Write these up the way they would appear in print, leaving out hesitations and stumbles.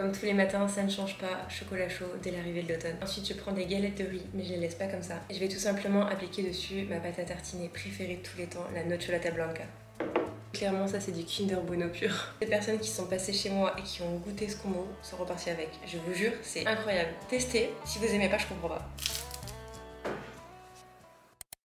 Comme tous les matins, ça ne change pas, chocolat chaud dès l'arrivée de l'automne. Ensuite, je prends des galettes de riz, mais je les laisse pas comme ça. Je vais tout simplement appliquer dessus ma pâte à tartiner préférée de tous les temps, la Nocciolata Blanca. Clairement, ça c'est du Kinder Bueno pur. Les personnes qui sont passées chez moi et qui ont goûté ce combo sont reparties avec. Je vous jure, c'est incroyable. Testez, si vous aimez pas, je comprends pas.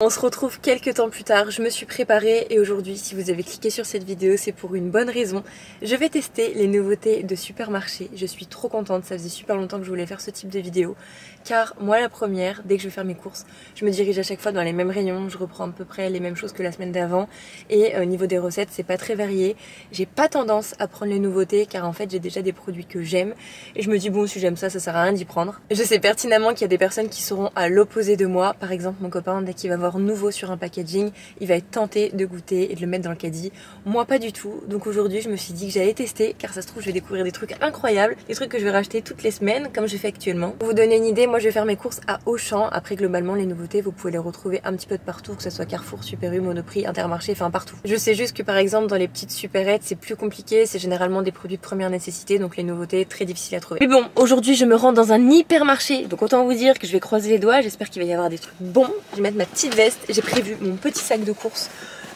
On se retrouve quelques temps plus tard, je me suis préparée et aujourd'hui, si vous avez cliqué sur cette vidéo, c'est pour une bonne raison. Je vais tester les nouveautés de supermarché. Je suis trop contente, ça faisait super longtemps que je voulais faire ce type de vidéo. Car moi la première, dès que je vais faire mes courses, je me dirige à chaque fois dans les mêmes rayons, je reprends à peu près les mêmes choses que la semaine d'avant. Et au niveau des recettes, c'est pas très varié. J'ai pas tendance à prendre les nouveautés car en fait j'ai déjà des produits que j'aime. Et je me dis bon, si j'aime ça, ça sert à rien d'y prendre. Je sais pertinemment qu'il y a des personnes qui seront à l'opposé de moi. Par exemple mon copain, dès qu'il va voir nouveau sur un packaging, il va être tenté de goûter et de le mettre dans le caddie. Moi pas du tout. Donc aujourd'hui je me suis dit que j'allais tester car ça se trouve je vais découvrir des trucs incroyables, des trucs que je vais racheter toutes les semaines comme je fais actuellement. Pour vous donner une idée, moi je vais faire mes courses à Auchan. Après globalement les nouveautés vous pouvez les retrouver un petit peu de partout, que ce soit Carrefour, Super U, Monoprix, Intermarché, enfin partout. Je sais juste que par exemple dans les petites supérettes c'est plus compliqué, c'est généralement des produits de première nécessité donc les nouveautés très difficiles à trouver. Mais bon, aujourd'hui je me rends dans un hypermarché, donc autant vous dire que je vais croiser les doigts, j'espère qu'il va y avoir des trucs bons. Je vais mettre ma petite veste, j'ai prévu mon petit sac de courses.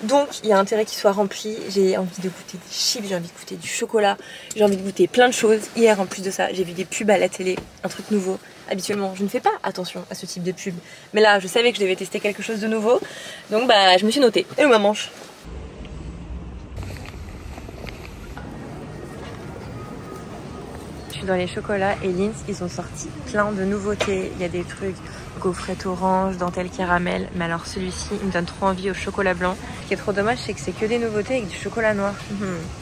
Donc il y a intérêt qu'il soit rempli, j'ai envie de goûter des chips, j'ai envie de goûter du chocolat, j'ai envie de goûter plein de choses. Hier en plus de ça, j'ai vu des pubs à la télé, un truc nouveau. Habituellement je ne fais pas attention à ce type de pub, mais là je savais que je devais tester quelque chose de nouveau, donc bah je me suis notée. Et où ma manche? Je suis dans les chocolats et Lindt, ils ont sorti plein de nouveautés. Il y a des trucs gaufrette orange, dentelle caramel, mais alors celui-ci il me donne trop envie au chocolat blanc. Ce qui est trop dommage, c'est que c'est que des nouveautés avec du chocolat noir.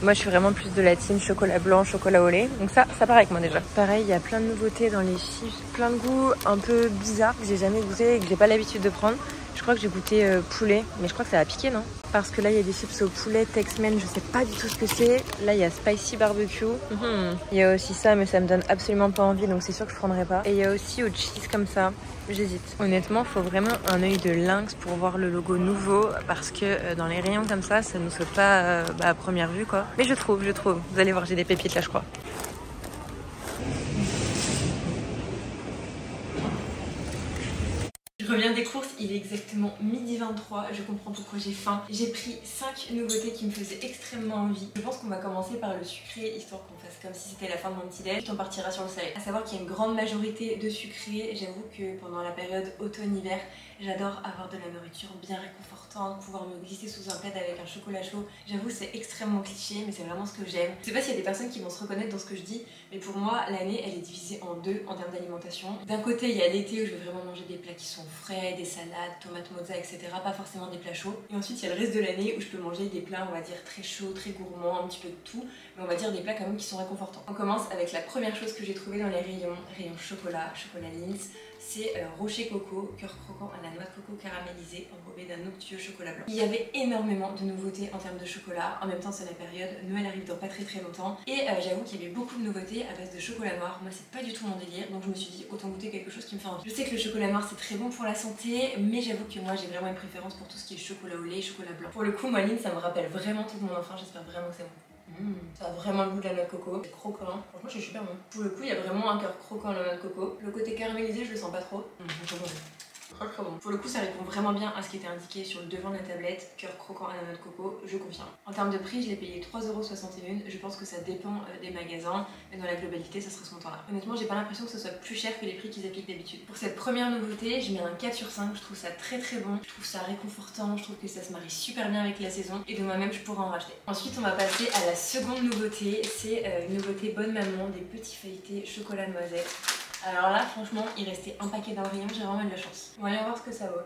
Moi je suis vraiment plus de la team chocolat blanc, chocolat au lait, donc ça part avec moi déjà. Pareil, il y a plein de nouveautés dans les chips, plein de goûts un peu bizarres que j'ai jamais goûté et que j'ai pas l'habitude de prendre. Je crois que j'ai goûté poulet, mais je crois que ça a piqué, non? Parce que là il y a des chips au poulet Tex-Mex, je sais pas du tout ce que c'est. Là il y a spicy barbecue. Il y a aussi ça, mais ça me donne absolument pas envie, donc c'est sûr que je prendrai pas. Et il y a aussi au cheese comme ça. J'hésite. Honnêtement, faut vraiment un œil de lynx pour voir le logo nouveau parce que dans les rayons comme ça ne saute pas à première vue quoi. Mais je trouve. Vous allez voir, j'ai des pépites là, je crois. Je reviens des courses, il est exactement 12h23, je comprends pourquoi j'ai faim. J'ai pris 5 nouveautés qui me faisaient extrêmement envie. Je pense qu'on va commencer par le sucré, histoire qu'on fasse comme si c'était la fin de mon petit déj. Ensuite on partira sur le salé. À savoir qu'il y a une grande majorité de sucré. J'avoue que pendant la période automne-hiver, j'adore avoir de la nourriture bien réconfortante, pouvoir me glisser sous un plaid avec un chocolat chaud. J'avoue c'est extrêmement cliché, mais c'est vraiment ce que j'aime. Je sais pas s'il y a des personnes qui vont se reconnaître dans ce que je dis, mais pour moi l'année elle est divisée en deux en termes d'alimentation. D'un côté il y a l'été où je vais vraiment manger des plats qui sont frais, des salades, tomates mozza, etc. Pas forcément des plats chauds. Et ensuite il y a le reste de l'année où je peux manger des plats on va dire très chauds, très gourmands, un petit peu de tout, mais on va dire des plats quand même qui sont réconfortants. On commence avec la première chose que j'ai trouvée dans les rayons chocolat Lindt. C'est rocher coco, cœur croquant à la noix de coco caramélisée enrobé d'un onctueux chocolat blanc. Il y avait énormément de nouveautés en termes de chocolat. En même temps c'est la période, Noël arrive dans pas très longtemps. Et j'avoue qu'il y avait beaucoup de nouveautés à base de chocolat noir. Moi c'est pas du tout mon délire, donc je me suis dit autant goûter quelque chose qui me fait envie. Je sais que le chocolat noir c'est très bon pour la santé, mais j'avoue que moi j'ai vraiment une préférence pour tout ce qui est chocolat au lait, chocolat blanc. Pour le coup moi Lindt ça me rappelle vraiment toute mon enfance, j'espère vraiment que c'est bon. Ça a vraiment le goût de la noix de coco, c'est croquant, franchement c'est super bon. Pour le coup il y a vraiment un cœur croquant à la noix de coco. Le côté caramélisé je le sens pas trop. Très bon. Pour le coup ça répond vraiment bien à ce qui était indiqué sur le devant de la tablette, cœur croquant à la noix de coco, je confirme. En termes de prix je l'ai payé 3,61 €, je pense que ça dépend des magasins, mais dans la globalité ça sera ce montant là. Honnêtement j'ai pas l'impression que ce soit plus cher que les prix qu'ils appliquent d'habitude. Pour cette première nouveauté je mets un 4 sur 5, je trouve ça très bon, je trouve ça réconfortant, je trouve que ça se marie super bien avec la saison et de moi-même je pourrais en racheter. Ensuite on va passer à la seconde nouveauté, c'est une nouveauté bonne maman, des petits feuilletés chocolat noisette. Alors là franchement il restait un paquet dans le rayon, j'ai vraiment eu de la chance. Voyons voir ce que ça vaut.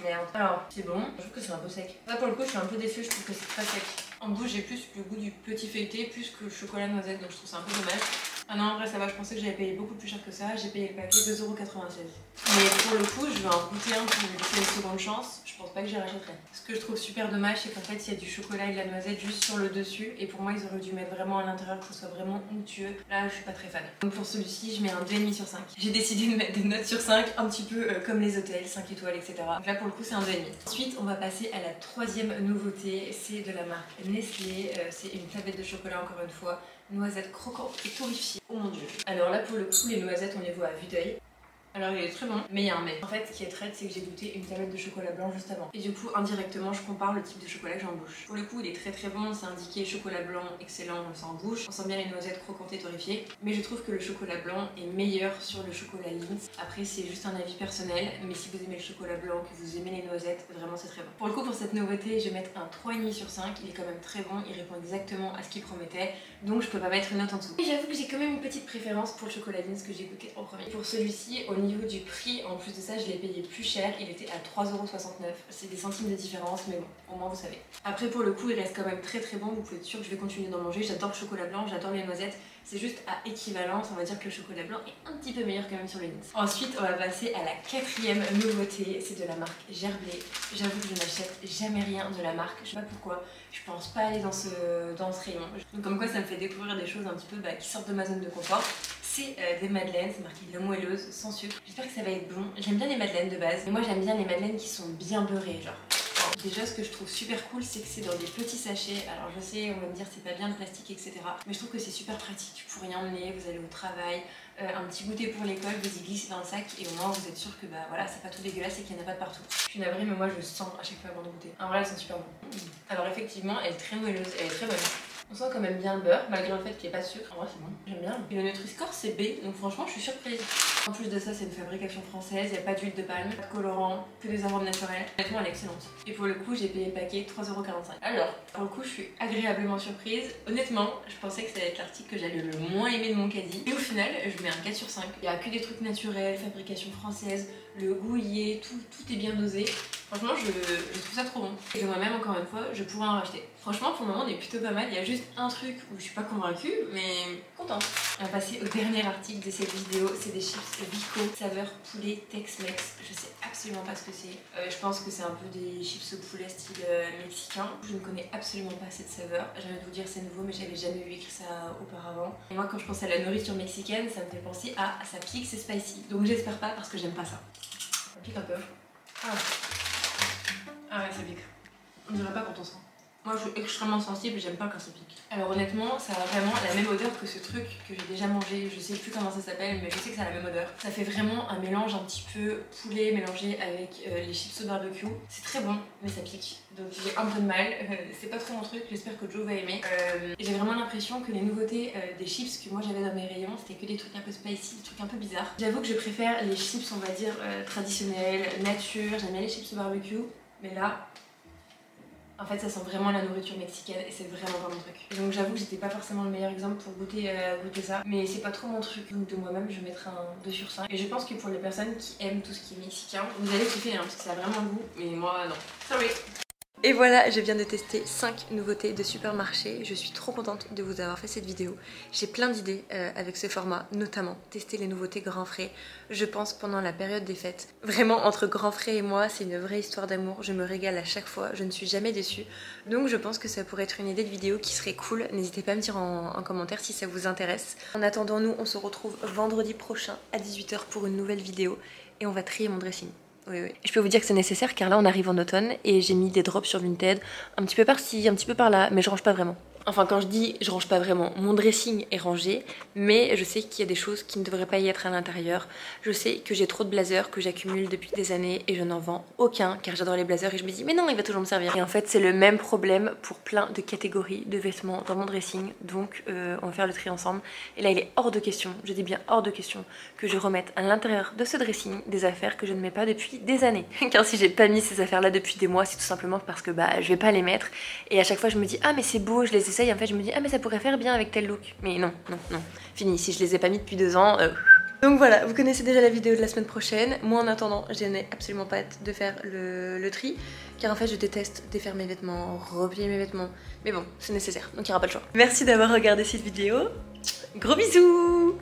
Merde. Alors c'est bon, je trouve que c'est un peu sec. Là pour le coup je suis un peu déçue, je trouve que c'est très sec. En bouche j'ai plus le goût du petit feuilleté plus que le chocolat noisette, donc je trouve ça un peu dommage. Ah non en vrai ça va, je pensais que j'avais payé beaucoup plus cher que ça, j'ai payé le paquet 2,96 €. Mais pour le coup je vais en goûter un pour lui laisser une seconde chance, je pense pas que j'y rachèterai. Ce que je trouve super dommage c'est qu'en fait il y a du chocolat et de la noisette juste sur le dessus et pour moi ils auraient dû mettre vraiment à l'intérieur que ce soit vraiment onctueux. Là je suis pas très fan. Donc pour celui-ci je mets un 2,5 sur 5. J'ai décidé de mettre des notes sur 5 un petit peu comme les hôtels, 5 étoiles etc. Donc là pour le coup c'est un 2,5. Ensuite on va passer à la troisième nouveauté, c'est de la marque Nestlé, c'est une tablette de chocolat encore une fois. Noisettes croquantes et torréfiées. Oh mon dieu. Alors là pour le coup les noisettes on les voit à vue d'œil. Alors il est très bon, mais il y a un mais. En fait, ce qui est traite, c'est que j'ai goûté une tablette de chocolat blanc juste avant. Et du coup, indirectement, je compare le type de chocolat que j'ai en bouche. Pour le coup, il est très bon, c'est indiqué chocolat blanc excellent, on le sent en bouche. On sent bien les noisettes croquantes et torréfiées. Mais je trouve que le chocolat blanc est meilleur sur le chocolat Lindt. Après, c'est juste un avis personnel, mais si vous aimez le chocolat blanc, que vous aimez les noisettes, vraiment c'est très bon. Pour le coup, pour cette nouveauté, je vais mettre un 3,5 sur 5. Il est quand même très bon, il répond exactement à ce qu'il promettait. Donc je peux pas mettre une note en dessous. Et j'avoue que j'ai quand même une petite préférence pour le chocolat Lindt que j'ai goûté en premier. Pour celui-ci, au niveau du prix, en plus de ça, je l'ai payé plus cher, il était à 3,69 €. C'est des centimes de différence, mais bon, au moins vous savez. Après, pour le coup, il reste quand même très bon, vous pouvez être sûr que je vais continuer d'en manger. J'adore le chocolat blanc, j'adore les noisettes. C'est juste à équivalence, on va dire que le chocolat blanc est un petit peu meilleur quand même sur les Lindt. Ensuite, on va passer à la 4e nouveauté, c'est de la marque Gerblé. J'avoue que je n'achète jamais rien de la marque, je sais pas pourquoi, je pense pas aller dans ce rayon. Donc comme quoi ça me fait découvrir des choses un petit peu qui sortent de ma zone de confort. C'est des madeleines, c'est marqué la moelleuse, sans sucre. J'espère que ça va être bon. J'aime bien les madeleines de base, mais moi j'aime bien les madeleines qui sont bien beurrées, genre. Déjà, ce que je trouve super cool, c'est que c'est dans des petits sachets. Alors je sais, on va me dire c'est pas bien le plastique, etc. Mais je trouve que c'est super pratique pour y emmener, vous allez au travail, un petit goûter pour l'école, vous y glissez dans le sac et au moins vous êtes sûr que voilà, c'est pas tout dégueulasse et qu'il n'y en a pas de partout. Je suis navrée, mais moi je sens à chaque fois avant de goûter. En vrai, elles sont super bonnes. Alors effectivement, elle est très moelleuse, elle est très bonne. On sent quand même bien le beurre, malgré le fait qu'il n'y ait pas de sucre. En vrai, c'est bon, j'aime bien. Et le Nutri-Score, c'est B, donc franchement, je suis surprise. En plus de ça, c'est une fabrication française, il n'y a pas d'huile de palme, pas de colorant, que des arômes naturels. Honnêtement, elle est excellente. Et pour le coup, j'ai payé le paquet 3,45 €. Alors, pour le coup, je suis agréablement surprise. Honnêtement, je pensais que ça allait être l'article que j'allais le moins aimer de mon caddie. Et au final, je mets un 4 sur 5. Il n'y a que des trucs naturels, fabrication française, le goût y est, tout est bien dosé. Franchement, je trouve ça trop bon. Et moi-même, encore une fois, je pourrais en racheter. Franchement, pour le moment, on est plutôt pas mal. Il y a juste un truc où je suis pas convaincue, mais contente. On va passer au dernier article de cette vidéo. C'est des chips Vico, saveur poulet Tex-Mex. Je sais absolument pas ce que c'est. Je pense que c'est un peu des chips au poulet style mexicain. Je ne connais absolument pas cette saveur. J'ai envie de vous dire c'est nouveau, mais j'avais jamais vu écrit ça auparavant. Et moi, quand je pense à la nourriture mexicaine, ça me fait penser à ça pique, c'est spicy. Donc j'espère pas parce que j'aime pas ça. Ça pique un peu. Ah ouais, ça pique. On dirait pas quand on sent. Moi je suis extrêmement sensible, j'aime pas quand ça pique. Alors honnêtement, ça a vraiment la même odeur que ce truc que j'ai déjà mangé. Je sais plus comment ça s'appelle, mais je sais que ça a la même odeur. Ça fait vraiment un mélange un petit peu poulet mélangé avec les chips au barbecue. C'est très bon, mais ça pique. Donc j'ai un peu de mal. C'est pas trop mon truc, j'espère que Joe va aimer. J'ai vraiment l'impression que les nouveautés des chips que moi j'avais dans mes rayons, c'était que des trucs un peu spicy, des trucs un peu bizarres. J'avoue que je préfère les chips, on va dire, traditionnels, nature. J'aime bien les chips au barbecue, mais là... En fait, ça sent vraiment la nourriture mexicaine et c'est vraiment pas mon truc. Donc j'avoue que j'étais pas forcément le meilleur exemple pour goûter ça. Mais c'est pas trop mon truc. Donc de moi-même, je vais mettre un 2 sur 5. Et je pense que pour les personnes qui aiment tout ce qui est mexicain, vous allez kiffer parce que ça a vraiment le goût. Mais moi, non. Sorry. Et voilà, je viens de tester 5 nouveautés de supermarché. Je suis trop contente de vous avoir fait cette vidéo. J'ai plein d'idées avec ce format, notamment tester les nouveautés Grand Frais. Je pense pendant la période des fêtes. Vraiment, entre Grand Frais et moi, c'est une vraie histoire d'amour. Je me régale à chaque fois, je ne suis jamais déçue. Donc je pense que ça pourrait être une idée de vidéo qui serait cool. N'hésitez pas à me dire en commentaire si ça vous intéresse. En attendant, nous, on se retrouve vendredi prochain à 18 h pour une nouvelle vidéo. Et on va trier mon dressing. Oui. Je peux vous dire que c'est nécessaire car là on arrive en automne et j'ai mis des drops sur Vinted, un petit peu par-ci, un petit peu par-là, mais je range pas vraiment. Enfin quand je dis je range pas vraiment, mon dressing est rangé, mais je sais qu'il y a des choses qui ne devraient pas y être à l'intérieur. Je sais que j'ai trop de blazers que j'accumule depuis des années et je n'en vends aucun car j'adore les blazers et je me dis mais non il va toujours me servir. Et en fait c'est le même problème pour plein de catégories de vêtements dans mon dressing, donc on va faire le tri ensemble. Et là il est hors de question, je dis bien hors de question, que je remette à l'intérieur de ce dressing des affaires que je ne mets pas depuis des années. Car si j'ai pas mis ces affaires là depuis des mois, c'est tout simplement parce que je vais pas les mettre et à chaque fois je me dis ah mais c'est beau, je les essaye, en fait je me dis ah mais ça pourrait faire bien avec tel look, mais non, fini, si je les ai pas mis depuis 2 ans. Donc voilà, vous connaissez déjà la vidéo de la semaine prochaine. Moi en attendant, je n'ai absolument pas hâte de faire le tri, car en fait je déteste défaire mes vêtements, replier mes vêtements, mais bon, c'est nécessaire, donc il n'y aura pas le choix. Merci d'avoir regardé cette vidéo, gros bisous.